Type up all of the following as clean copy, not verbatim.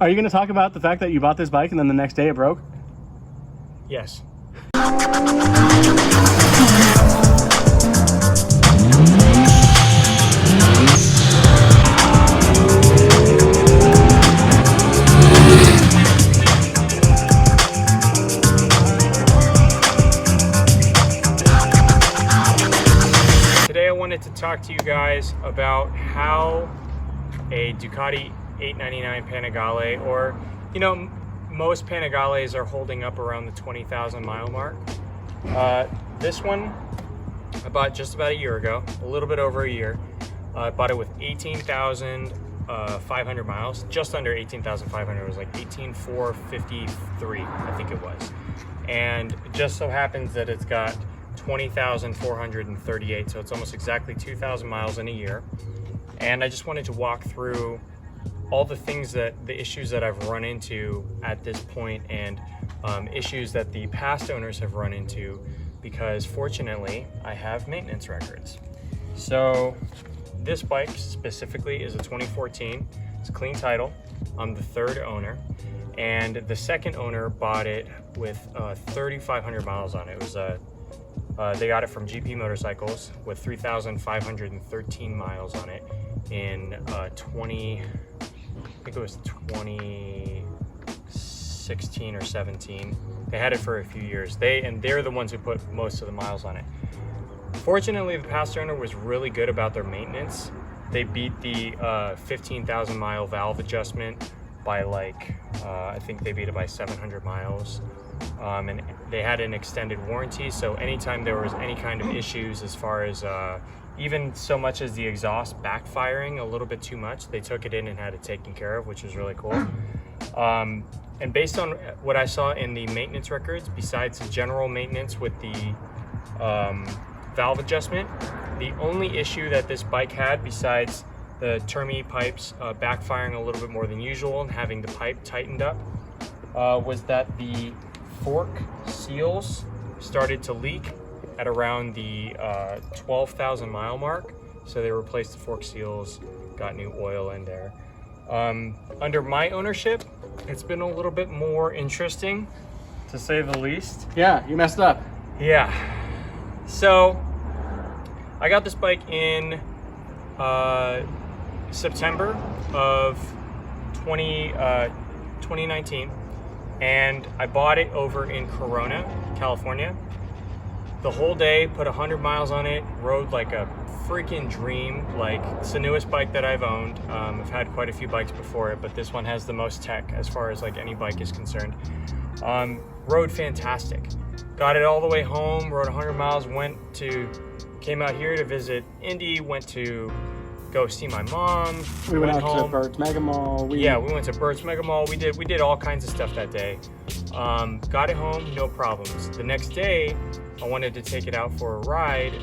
Are you going to talk about the fact that you bought this bike and then the next day it broke? Yes. Today I wanted to talk to you guys about how a Ducati 899 Panigale, or most Panigales are holding up around the 20,000 mile mark. This one I bought just about a year ago, a little bit over a year. I bought it with 18,500 miles, just under 18,500. It was like 18,453, I think it was. And it just so happens that it's got 20,438, so it's almost exactly 2,000 miles in a year. And I just wanted to walk through all the issues that I've run into at this point, and issues that the past owners have run into, because fortunately I have maintenance records. So this bike specifically is a 2014. It's a clean title. I'm the third owner, and the second owner bought it with 3,500 miles on it. It was they got it from GP Motorcycles with 3,513 miles on it in 2016 or 17. They had it for a few years. They're the ones who put most of the miles on it. Fortunately, the past owner was really good about their maintenance. They beat the 15,000 mile valve adjustment by I think they beat it by 700 miles. And they had an extended warranty, so anytime there was any kind of issues as far as even so much as the exhaust backfiring a little bit too much, they took it in and had it taken care of, which was really cool. And based on what I saw in the maintenance records, besides the general maintenance with the valve adjustment, the only issue that this bike had, besides the Termi pipes backfiring a little bit more than usual and having the pipe tightened up, was that the fork seals started to leak at around the 12,000 mile mark. So they replaced the fork seals, got new oil in there. Under my ownership, it's been a little bit more interesting, to say the least. Yeah, you messed up. Yeah. So I got this bike in September of 2019. And I bought it over in Corona, California. The whole day, put 100 miles on it, rode like a freaking dream. Like, it's the newest bike that I've owned. I've had quite a few bikes before it, but this one has the most tech as far as like any bike is concerned. Rode fantastic. Got it all the way home, rode 100 miles, came out here to visit Indy, went to go see my mom. We went out to Burt's Mega Mall. We went to Burt's Mega Mall. We did all kinds of stuff that day. Got it home, no problems. The next day, I wanted to take it out for a ride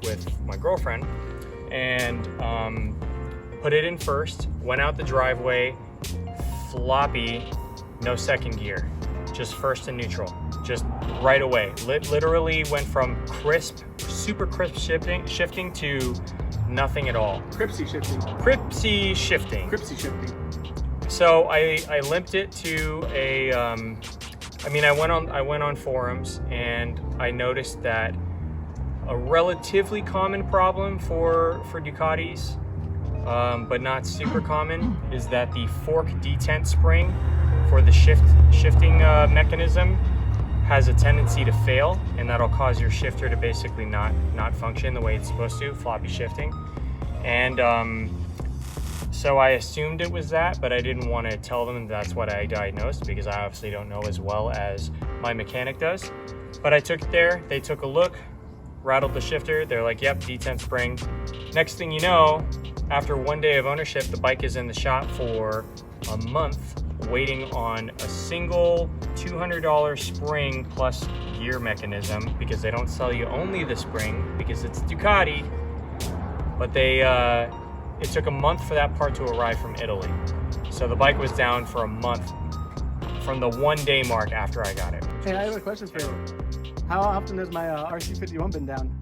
with my girlfriend, and put it in first. Went out the driveway, floppy, no second gear, just first and neutral, just right away. Literally went from super crisp shifting to nothing at all. Cripsy shifting. So I limped it to a. I went on forums, and I noticed that a relatively common problem for Ducatis, but not super common, is that the fork detent spring for the shifting mechanism has a tendency to fail, and that'll cause your shifter to basically not function the way it's supposed to, floppy shifting. And so I assumed it was that, but I didn't want to tell them that's what I diagnosed, because I obviously don't know as well as my mechanic does. But I took it there, they took a look, rattled the shifter, they're like, yep, detent spring. Next thing you know, after one day of ownership, the bike is in the shop for a month, waiting on a single $200 spring plus gear mechanism, because they don't sell you only the spring because it's Ducati, but it took a month for that part to arrive from Italy. So the bike was down for a month from the 1 day mark after I got it. Hey, I have a question for you. How often has my RC51 been down?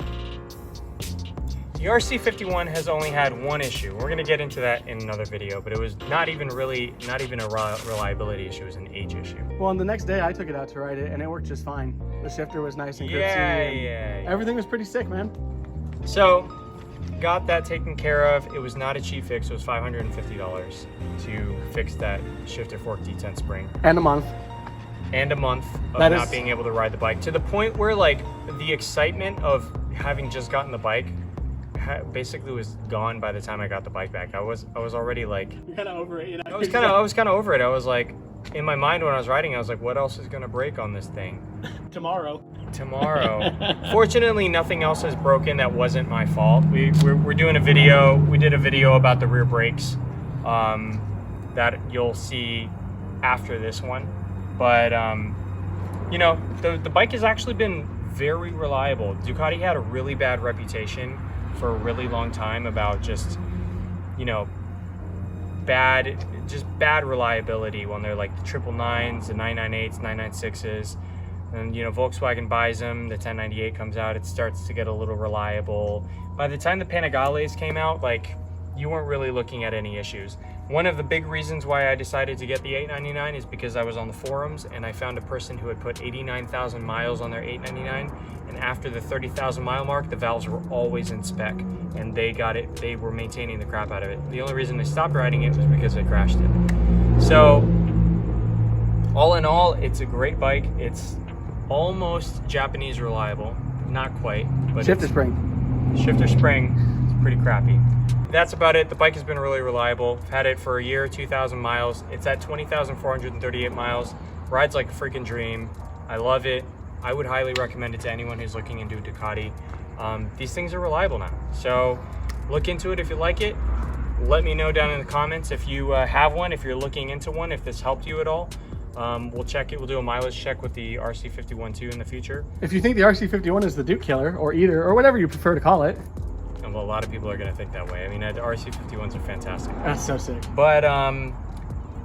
The RC51 has only had one issue. We're gonna get into that in another video, but it was not even a reliability issue, it was an age issue. Well, on the next day I took it out to ride it and it worked just fine. The shifter was nice and gripsy. Yeah. Everything was pretty sick, man. So, got that taken care of. It was not a cheap fix. It was $550 to fix that shifter fork detent spring. And a month. And a month of not being able to ride the bike, to the point where like the excitement of having just gotten the bike basically was gone by the time I got the bike back. I was already like, You're kind of over it, you know? I was kind of over it. I was like, in my mind when I was riding, I was like, what else is gonna break on this thing? Tomorrow. Fortunately, nothing else has broken that wasn't my fault. We're doing a video. We did a video about the rear brakes that you'll see after this one. But you know, the bike has actually been very reliable. Ducati had a really bad reputation for a really long time about just, you know, bad reliability when they're like the 999s, the 998s, 996s. And, you know, Volkswagen buys them, the 1098 comes out, it starts to get a little reliable. By the time the Panigales came out, like, you weren't really looking at any issues. One of the big reasons why I decided to get the 899 is because I was on the forums and I found a person who had put 89,000 miles on their 899, and after the 30,000 mile mark, the valves were always in spec, and they were maintaining the crap out of it. The only reason they stopped riding it was because they crashed it. So, all in all, it's a great bike. It's almost Japanese reliable, not quite, but Shifter spring is pretty crappy. That's about it. The bike has been really reliable. I've had it for a year, 2,000 miles. It's at 20,438 miles. Rides like a freaking dream. I love it. I would highly recommend it to anyone who's looking into a Ducati. These things are reliable now, so look into it if you like it. Let me know down in the comments if you have one, if you're looking into one, if this helped you at all. We'll check it. We'll do a mileage check with the RC51 too in the future. If you think the RC51 is the Duke killer or eater or whatever you prefer to call it. And well, a lot of people are going to think that way. I mean, the RC51s are fantastic. That's so sick. But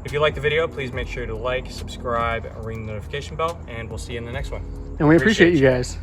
if you like the video, please make sure to like, subscribe, ring the notification bell, and we'll see you in the next one. And we appreciate you guys.